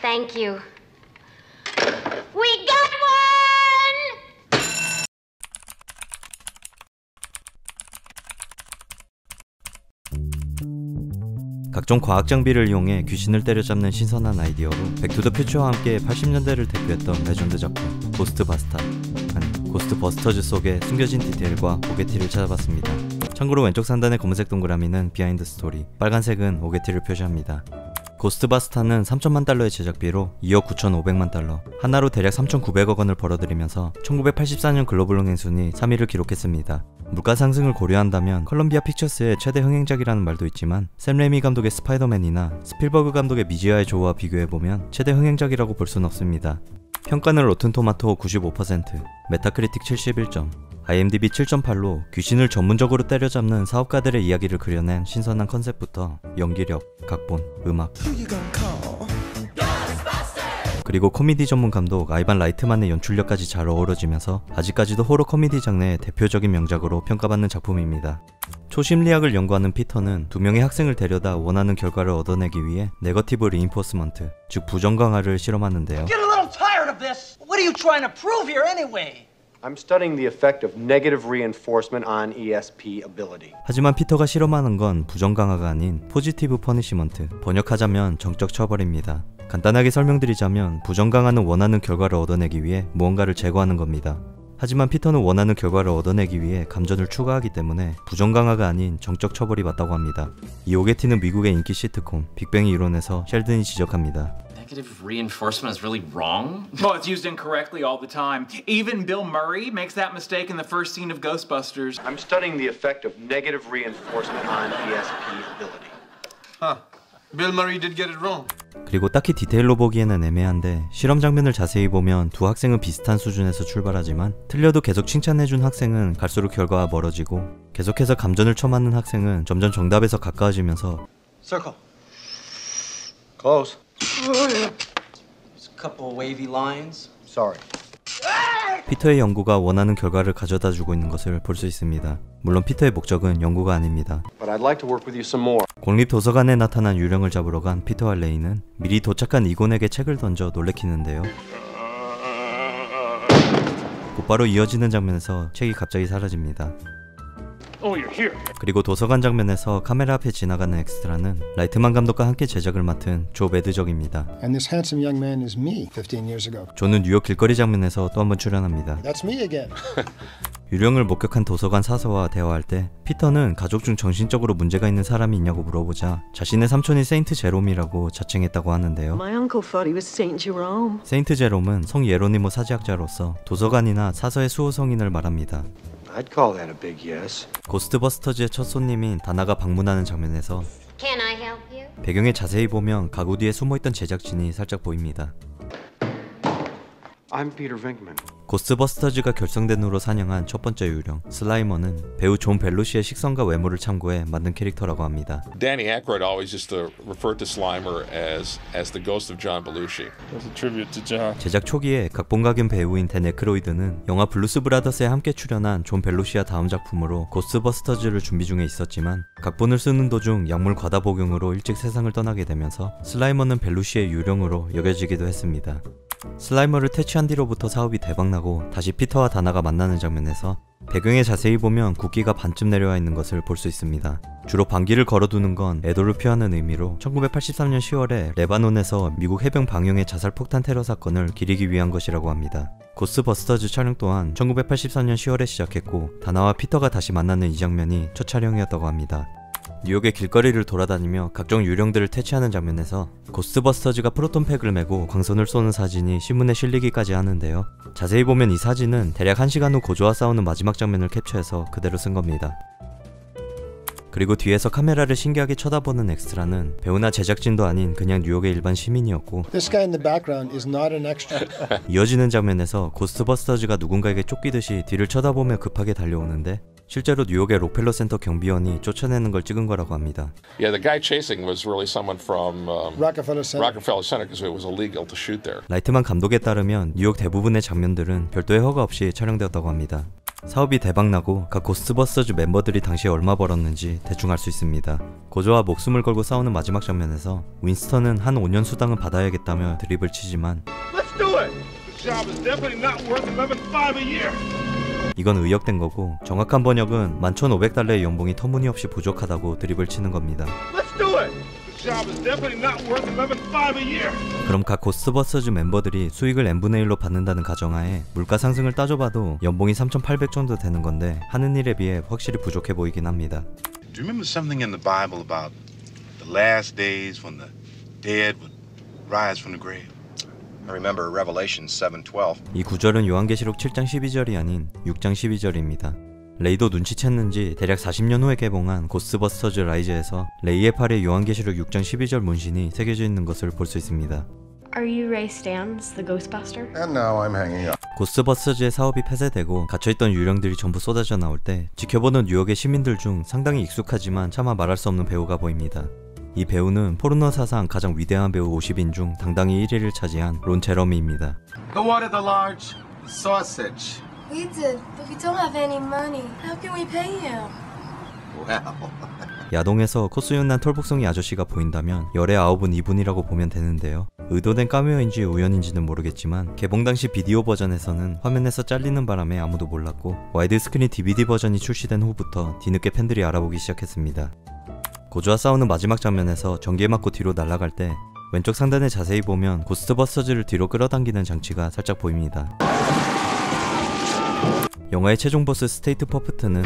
Thank you. We got one! 각종 과학 장비를 이용해 귀신을 때려잡는 신선한 아이디어로 백투더퓨처와 함께 80년대를 대표했던 레전드 작품 고스트버스터즈 속의 숨겨진 디테일과 오게티를 찾아봤습니다. 참고로 왼쪽 상단의 검은색 동그라미는 비하인드 스토리, 빨간색은 오게티를 표시합니다. 고스트바스터는 3천만 달러의 제작비로 2억 9,500만 달러, 하나로 대략 3,900억 원을 벌어들이면서 1984년 글로벌 흥행 순위 3위를 기록했습니다. 물가 상승을 고려한다면 컬럼비아 픽처스의 최대 흥행작이라는 말도 있지만 샘 레이미 감독의 스파이더맨이나 스필버그 감독의 미지아의 조와 비교해보면 최대 흥행작이라고 볼 수는 없습니다. 평가는 로튼토마토 95%, 메타크리틱 71점, IMDb 7.8로 귀신을 전문적으로 때려잡는 사업가들의 이야기를 그려낸 신선한 컨셉부터 연기력, 각본, 음악, 그리고 코미디 전문 감독 아이반 라이트만의 연출력까지 잘 어우러지면서 아직까지도 호러 코미디 장르의 대표적인 명작으로 평가받는 작품입니다. 초심리학을 연구하는 피터는 두 명의 학생을 데려다 원하는 결과를 얻어내기 위해 네거티브 리인포스먼트, 즉 부정 강화를 실험하는데요. Get a little tired of this. What are you trying to prove here anyway? I'm studying the effect of negative reinforcement on ESP ability. 하지만 피터가 실험하는 건 부정 강화가 아닌 포지티브 퍼니시먼트, 번역하자면 정적 처벌입니다. 간단하게 설명드리자면 부정 강화는 원하는 결과를 얻어내기 위해 무언가를 제거하는 겁니다. 하지만 피터는 원하는 결과를 얻어내기 위해 감전을 추가하기 때문에 부정 강화가 아닌 정적 처벌이 맞다고 합니다. 이 오게티는 미국의 인기 시트콤 빅뱅의 이론에서 셸든이 지적합니다. Negative reinforcement is really wrong? Well, it's used incorrectly all the time. Even Bill Murray makes that mistake in the first scene of Ghostbusters. I'm studying the effect of negative reinforcement on ESP ability. Huh. Bill Murray did get it wrong. 그리고 딱히 디테일로 보기에는 애매한데 실험 장면을 자세히 보면 두 학생은 비슷한 수준에서 출발하지만 틀려도 계속 칭찬해준 학생은 갈수록 결과가 멀어지고 계속해서 감전을 쳐맞는 학생은 점점 정답에서 가까워지면서 Circle. Close. Just a couple wavy lines. Sorry. 피터의 연구가 원하는 결과를 가져다주고 있는 것을 볼 수 있습니다. 물론 피터의 목적은 연구가 아닙니다. But I'd like to work with you some more. 공립도서관에 나타난 유령을 잡으러 간 피터와 레이는 미리 도착한 이곤에게 책을 던져 놀래키는데요. 곧바로 이어지는 장면에서 책이 갑자기 사라집니다. Oh, you're here. 그리고 도서관 장면에서 카메라 앞에 지나가는 엑스트라는 라이트만 감독과 함께 제작을 맡은 조 매드적입니다. And this handsome young man is me 15 years ago. 조는 뉴욕 길거리 장면에서 또 한 번 출연합니다. That's me again. 유령을 목격한 도서관 사서와 대화할 때 피터는 가족 중 정신적으로 문제가 있는 사람이 있냐고 물어보자 자신의 삼촌이 세인트 제롬이라고 자칭했다고 하는데요. My uncle thought he was Saint Jerome. 세인트 제롬은 성 예로니모 사제학자로서 도서관이나 사서의 수호성인을 말합니다. I'd call that a big yes. 고스트버스터즈의 첫 손님인 다나가 방문하는 장면에서 Can I help you? 배경에 자세히 보면 가구 뒤에 숨어있던 제작진이 살짝 보입니다. I'm Peter Venkman. 고스트버스터즈가 결성된 후로 사냥한 첫 번째 유령 슬라이머는 배우 존 벨루시의 식성과 외모를 참고해 만든 캐릭터라고 합니다. Danny Aykroyd always used to refer to Slimer as the ghost of John Belushi. That's a tribute to John. 제작 초기에 각본가 겸 배우인 댄 에크로이드는 영화 블루스 브라더스에 함께 출연한 존 벨루시와 다음 작품으로 고스트버스터즈를 준비 중에 있었지만 각본을 쓰는 도중 약물 과다 복용으로 일찍 세상을 떠나게 되면서 슬라이머는 벨루시의 유령으로 여겨지기도 했습니다. 슬라이머를 퇴치한 뒤로부터 사업이 대박나고 다시 피터와 다나가 만나는 장면에서 배경에 자세히 보면 국기가 반쯤 내려와 있는 것을 볼 수 있습니다. 주로 반기를 걸어두는 건 애도를 표하는 의미로 1983년 10월에 레바논에서 미국 해병 방영의 자살 폭탄 테러 사건을 기리기 위한 것이라고 합니다. 고스트버스터즈 촬영 또한 1984년 10월에 시작했고 다나와 피터가 다시 만나는 이 장면이 첫 촬영이었다고 합니다. 뉴욕의 길거리를 돌아다니며 각종 유령들을 퇴치하는 장면에서 고스트버스터즈가 프로톤팩을 메고 광선을 쏘는 사진이 신문에 실리기까지 하는데요. 자세히 보면 이 사진은 대략 1시간 후 고조와 싸우는 마지막 장면을 캡처해서 그대로 쓴 겁니다. 그리고 뒤에서 카메라를 신기하게 쳐다보는 엑스트라는 배우나 제작진도 아닌 그냥 뉴욕의 일반 시민이었고 This guy in the background is not an extra. 이어지는 장면에서 고스트버스터즈가 누군가에게 쫓기듯이 뒤를 쳐다보며 급하게 달려오는데 실제로 뉴욕의 록펠러 센터 경비원이 쫓아내는 걸 찍은 거라고 합니다. Yeah, the guy chasing was really someone from Rockefeller Center. Rockefeller Center because it was illegal to shoot there. 라이트만 감독에 따르면 뉴욕 대부분의 장면들은 별도의 허가 없이 촬영되었다고 합니다. 사업이 대박나고 각 고스트버스터즈 멤버들이 당시에 얼마 벌었는지 대충 알 수 있습니다. 고조와 목숨을 걸고 싸우는 마지막 장면에서 윈스턴은 한 5년 수당은 받아야겠다며 드립을 치지만 이건 의역된 거고 정확한 번역은 11,500달러의 연봉이 터무니없이 부족하다고 드립을 치는 겁니다. 그럼 각 고스트버스터즈 멤버들이 수익을 n분의 1로 받는다는 가정하에 물가 상승을 따져봐도 연봉이 3,800 정도 되는 건데 하는 일에 비해 확실히 부족해 보이긴 합니다. Do you remember something in the Bible about the last days when the dead would rise from the grave? I remember Revelation 7:12. 이 구절은 요한계시록 7장 12절이 아닌 6장 12절입니다. 레이도 눈치챘는지 대략 40년 후에 개봉한 고스트버스터즈 라이즈에서 레이의 팔에 요한계시록 6장 12절 문신이 새겨져 있는 것을 볼 수 있습니다. Are you Ray Stans, the Ghostbuster? And now I'm hanging up. 고스트버스터즈의 사업이 폐쇄되고 갇혀있던 유령들이 전부 쏟아져 나올 때 지켜보는 뉴욕의 시민들 중 상당히 익숙하지만 차마 말할 수 없는 배우가 보입니다. 이 배우는 포르노 사상 가장 위대한 배우 50인 중 당당히 1위를 차지한 론 제러미입니다. Who ordered the large sausage? We did, but we don't have any money. How can we pay him? Well. 야동에서 코스윤난 털복숭이 아저씨가 보인다면 열의 9은 이분이라고 보면 되는데요. 의도된 카메오인지 우연인지는 모르겠지만 개봉 당시 비디오 버전에서는 화면에서 잘리는 바람에 아무도 몰랐고 와이드 스크린 DVD 버전이 출시된 후부터 뒤늦게 팬들이 알아보기 시작했습니다. 고조와 싸우는 마지막 장면에서 전기에 맞고 뒤로 날아갈 때 왼쪽 상단에 자세히 보면 고스트버스터즈를 뒤로 끌어당기는 장치가 살짝 보입니다. 영화의 최종 보스 스테이트 퍼프트는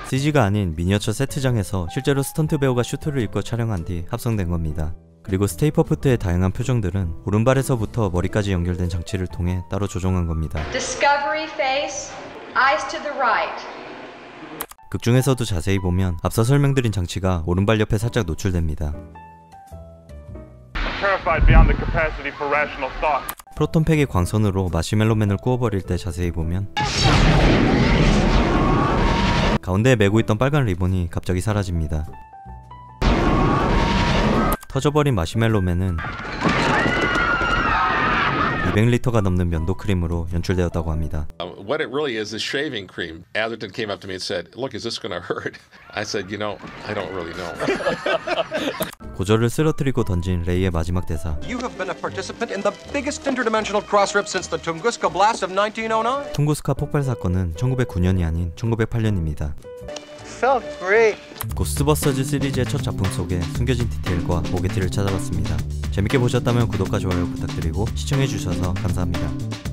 CG가 아닌 미니어처 세트장에서 실제로 스턴트 배우가 슈트를 입고 촬영한 뒤 합성된 겁니다. 그리고 스테이 퍼프트의 다양한 표정들은 오른발에서부터 머리까지 연결된 장치를 통해 따로 조정한 겁니다. Discovery face, eyes to the right. 극 중에서도 자세히 보면 앞서 설명드린 장치가 오른발 옆에 살짝 노출됩니다. 프로톤팩의 광선으로 마시멜로맨을 구워버릴 때 자세히 보면 가운데에 메고 있던 빨간 리본이 갑자기 사라집니다. 터져버린 마시멜로맨은 200리터가 넘는 면도 크림으로 연출되었다고 합니다. What it really is shaving cream. Atherton came up to me and said, "Look, is this going to hurt?" I said, "You know, I don't really know." 고절을 쓰러뜨리고 던진 레이의 마지막 대사. You have been a participant in the biggest interdimensional cross-rip since the Tunguska blast of 1909. 퉁구스카 폭발 사건은 1909년이 아닌 1908년입니다. Felt great. 고스트버스터즈 시리즈의 첫 작품 속에 숨겨진 디테일과 오게티를 찾아봤습니다. 재밌게 보셨다면 구독과 좋아요 부탁드리고 시청해주셔서 감사합니다.